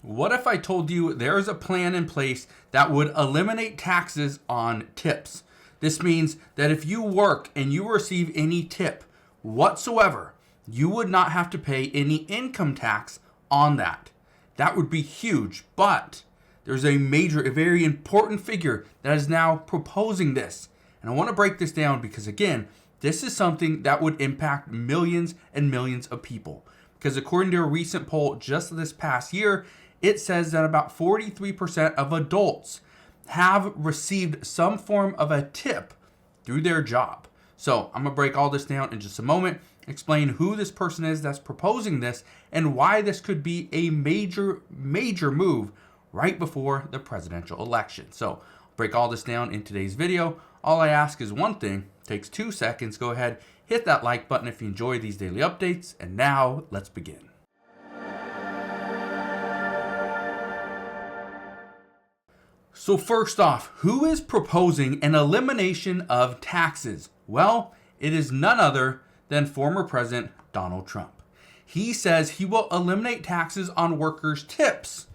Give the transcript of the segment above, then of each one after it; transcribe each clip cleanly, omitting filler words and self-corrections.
What if I told you there's a plan in place that would eliminate taxes on tips? This means that if you work and you receive any tip whatsoever, you would not have to pay any income tax on that. That would be huge, but there's a very important figure that is now proposing this. And I want to break this down because, again, this is something that would impact millions and millions of people. Because according to a recent poll just this past year, it says that about 43% of adults have received some form of a tip through their job. So I'm going to break all this down in just a moment, explain who this person is that's proposing this, and why this could be a major move right before the presidential election. So I'll break all this down in today's video. All I ask is one thing, takes 2 seconds. Go ahead, hit that like button if you enjoy these daily updates. And now let's begin. So first off, who is proposing an elimination of taxes? Well, it is none other than former President Donald Trump. He says he will eliminate taxes on workers' tips.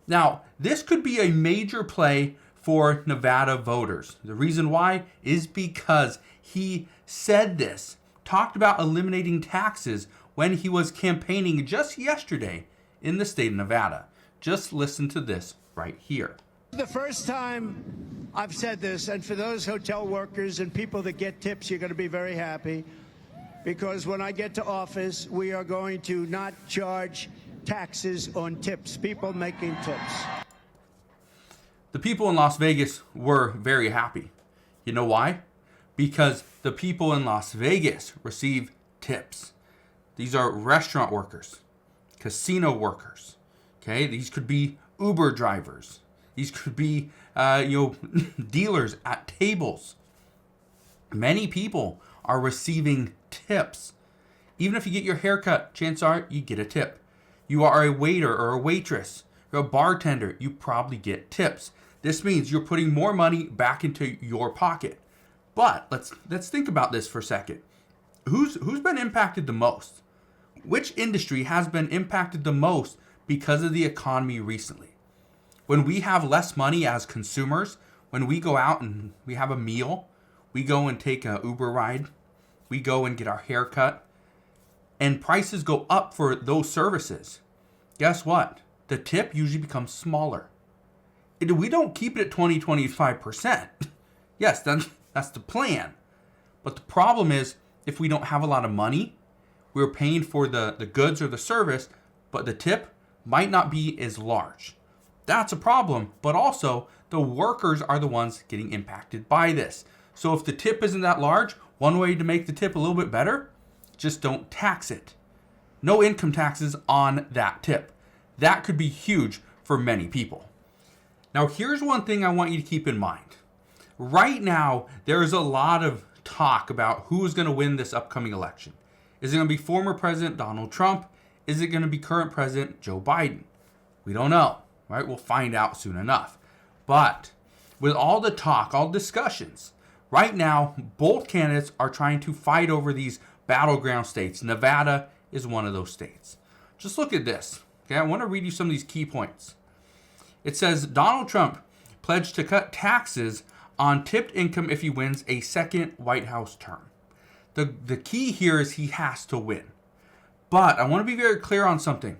Now, this could be a major play for Nevada voters. The reason why is because he said this, talked about eliminating taxes when he was campaigning just yesterday in the state of Nevada. Just listen to this right here. The first time I've said this, and for those hotel workers and people that get tips, you're going to be very happy, because when I get to office, we are going to not charge taxes on tips, people making tips. The people in Las Vegas were very happy. You know why? Because the people in Las Vegas receive tips. These are restaurant workers, casino workers. Okay, these could be Uber drivers. These could be, dealers at tables. Many people are receiving tips. Even if you get your hair cut, chances are you get a tip. You are a waiter or a waitress, or a bartender, you probably get tips. This means you're putting more money back into your pocket. But let's think about this for a second. Who's been impacted the most? Which industry has been impacted the most because of the economy recently? When we have less money as consumers, when we go out and we have a meal, we go and take an Uber ride, we go and get our hair cut, and prices go up for those services. Guess what? The tip usually becomes smaller. We don't keep it at 25%. Yes, that's the plan. But the problem is, if we don't have a lot of money, we're paying for the goods or the service, but the tip might not be as large. That's a problem, but also the workers are the ones getting impacted by this. So if the tip isn't that large, one way to make the tip a little bit better, just don't tax it. No income taxes on that tip. That could be huge for many people. Now, here's one thing I want you to keep in mind. Right now, there is a lot of talk about who is going to win this upcoming election. Is it going to be former President Donald Trump? Is it going to be current President Joe Biden? We don't know, right? We'll find out soon enough. But with all the talk, all discussions, right now, both candidates are trying to fight over these battleground states. Nevada is one of those states. Just look at this. Okay, I want to read you some of these key points. It says Donald Trump pledged to cut taxes on tipped income if he wins a second White House term. The key here is he has to win. But I want to be very clear on something.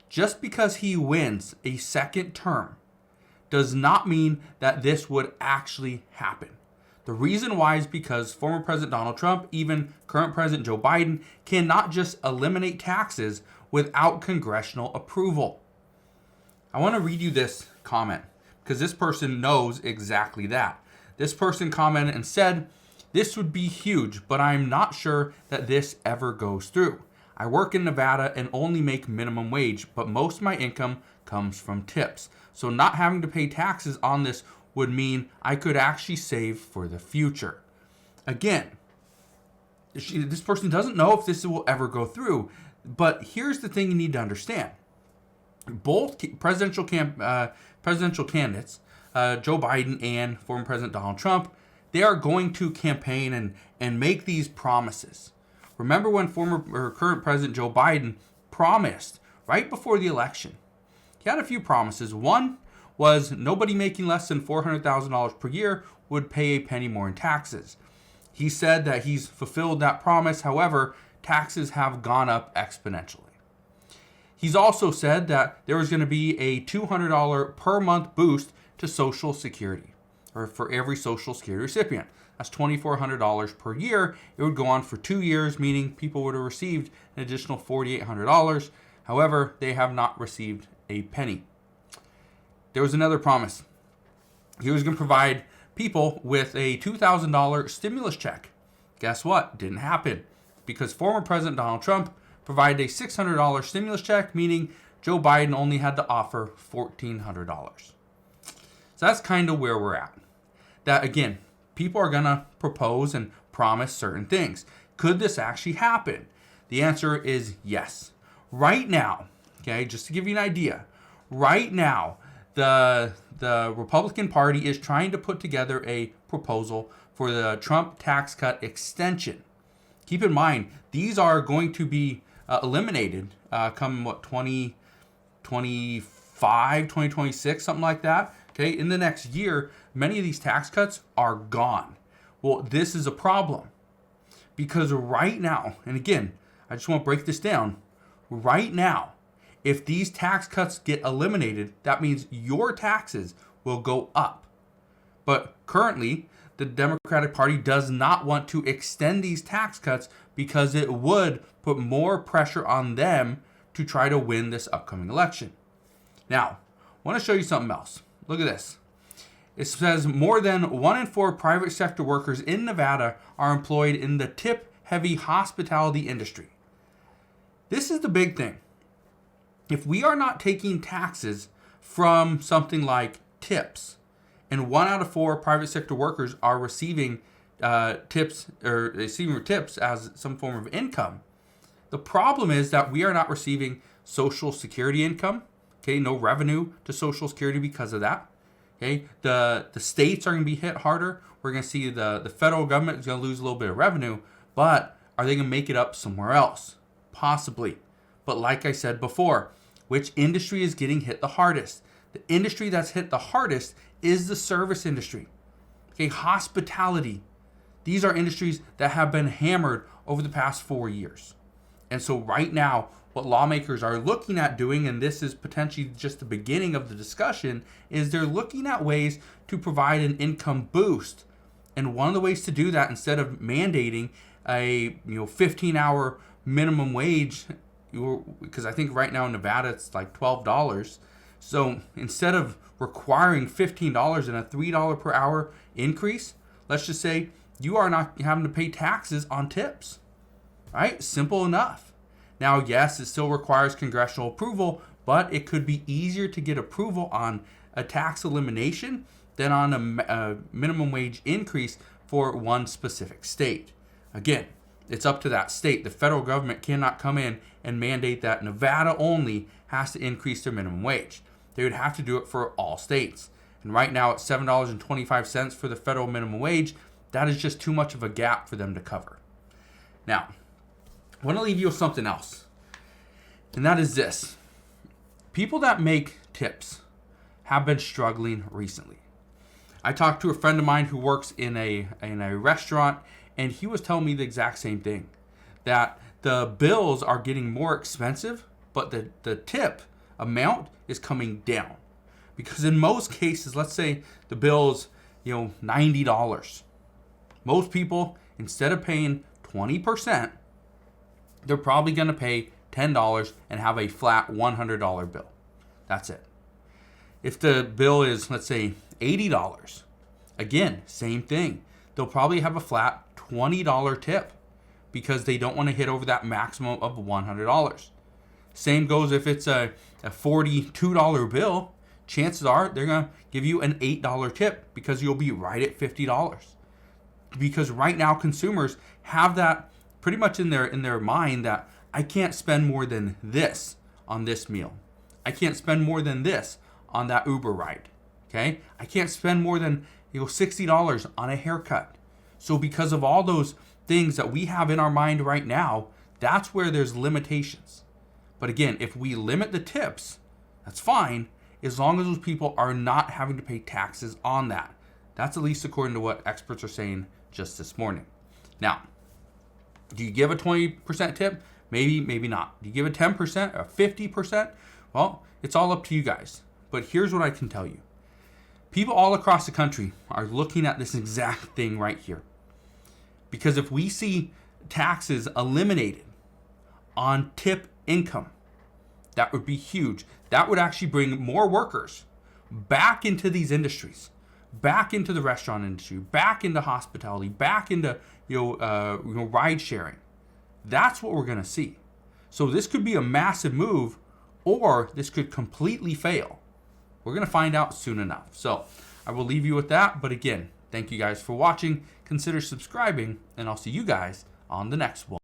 Just because he wins a second term does not mean that this would actually happen. The reason why is because former President Donald Trump, even current President Joe Biden, cannot just eliminate taxes without congressional approval. I want to read you this comment because this person knows exactly that. This person commented and said, "This would be huge, but I'm not sure that this ever goes through. I work in Nevada and only make minimum wage, but most of my income comes from tips. So not having to pay taxes on this would mean I could actually save for the future." Again, this person doesn't know if this will ever go through, but here's the thing you need to understand. Both presidential candidates, Joe Biden and former President Donald Trump, they are going to campaign and make these promises. Remember when former or current President Joe Biden promised right before the election, he he had a few promises. One was nobody making less than $400,000 per year would pay a penny more in taxes. He said that he's fulfilled that promise. However, taxes have gone up exponentially. He's also said that there was going to be a $200 per month boost to Social Security, or for every Social Security recipient. That's $2,400 per year. It would go on for 2 years, meaning people would have received an additional $4,800. However, they have not received a penny. There was another promise. He was going to provide people with a $2,000 stimulus check. Guess what? Didn't happen, because former President Donald Trump provided a $600 stimulus check, meaning Joe Biden only had to offer $1,400. So that's kind of where we're at. That, again, people are going to propose and promise certain things. Could this actually happen? The answer is yes. Right now, okay, just to give you an idea, right now, the Republican Party is trying to put together a proposal for the Trump tax cut extension. Keep in mind, these are going to be eliminated come 2025, 2026, something like that. Okay, in the next year, many of these tax cuts are gone. Well, this is a problem, because right now, and again, I just want to break this down. Right now, if these tax cuts get eliminated, that means your taxes will go up. But currently, the Democratic Party does not want to extend these tax cuts because it would put more pressure on them to try to win this upcoming election. Now, I want to show you something else. Look at this. It says more than 1 in 4 private sector workers in Nevada are employed in the tip-heavy hospitality industry. This is the big thing. If we are not taking taxes from something like tips, and 1 out of 4 private sector workers are receiving tips as some form of income, the problem is that we are not receiving Social Security income. Okay, no revenue to Social Security because of that. Okay, the states are going to be hit harder. We're going to see the federal government is going to lose a little bit of revenue, but are they going to make it up somewhere else? Possibly. But like I said before, which industry is getting hit the hardest? The industry that's hit the hardest is the service industry. Okay, hospitality. These are industries that have been hammered over the past 4 years. And so right now, what lawmakers are looking at doing, and this is potentially just the beginning of the discussion, is they're looking at ways to provide an income boost. And one of the ways to do that, instead of mandating a 15-hour minimum wage, because I think right now in Nevada it's like $12. So instead of requiring $15 and a $3 per hour increase, let's just say you are not having to pay taxes on tips. Right? Simple enough. Now, yes, it still requires congressional approval, but it could be easier to get approval on a tax elimination than on a minimum wage increase for one specific state. Again, it's up to that state. The federal government cannot come in and mandate that Nevada only has to increase their minimum wage. They would have to do it for all states. And right now at $7.25 for the federal minimum wage, that is just too much of a gap for them to cover. Now, I want to leave you with something else. And that is this. People that make tips have been struggling recently. I talked to a friend of mine who works in a restaurant, and he was telling me the exact same thing. That the bills are getting more expensive, but the tip amount is coming down. Because in most cases, let's say the bill's $90. Most people, instead of paying 20%, they're probably going to pay $10 and have a flat $100 bill. That's it. If the bill is, let's say, $80, again, same thing. They'll probably have a flat $20 tip because they don't want to hit over that maximum of $100. Same goes if it's a $42 bill. Chances are they're going to give you an $8 tip because you'll be right at $50. Because right now consumers have that pretty much in their mind that I can't spend more than this on this meal. I can't spend more than this on that Uber ride. Okay? I can't spend more than $60 on a haircut. So because of all those things that we have in our mind right now, that's where there's limitations. But again, if we limit the tips, That's fine, as long as those people are not having to pay taxes on that. That's at least according to what experts are saying just this morning. Now, do you give a 20% tip? Maybe, maybe not. Do you give a 10% or 50%? Well, it's all up to you guys. But here's what I can tell you. People all across the country are looking at this exact thing right here. Because if we see taxes eliminated on tip income, that would be huge. That would actually bring more workers back into these industries, back into the restaurant industry, back into hospitality, back into ride sharing. That's what we're going to see. So this could be a massive move, or this could completely fail. We're going to find out soon enough. So I will leave you with that. But again, thank you guys for watching. Consider subscribing, and I'll see you guys on the next one.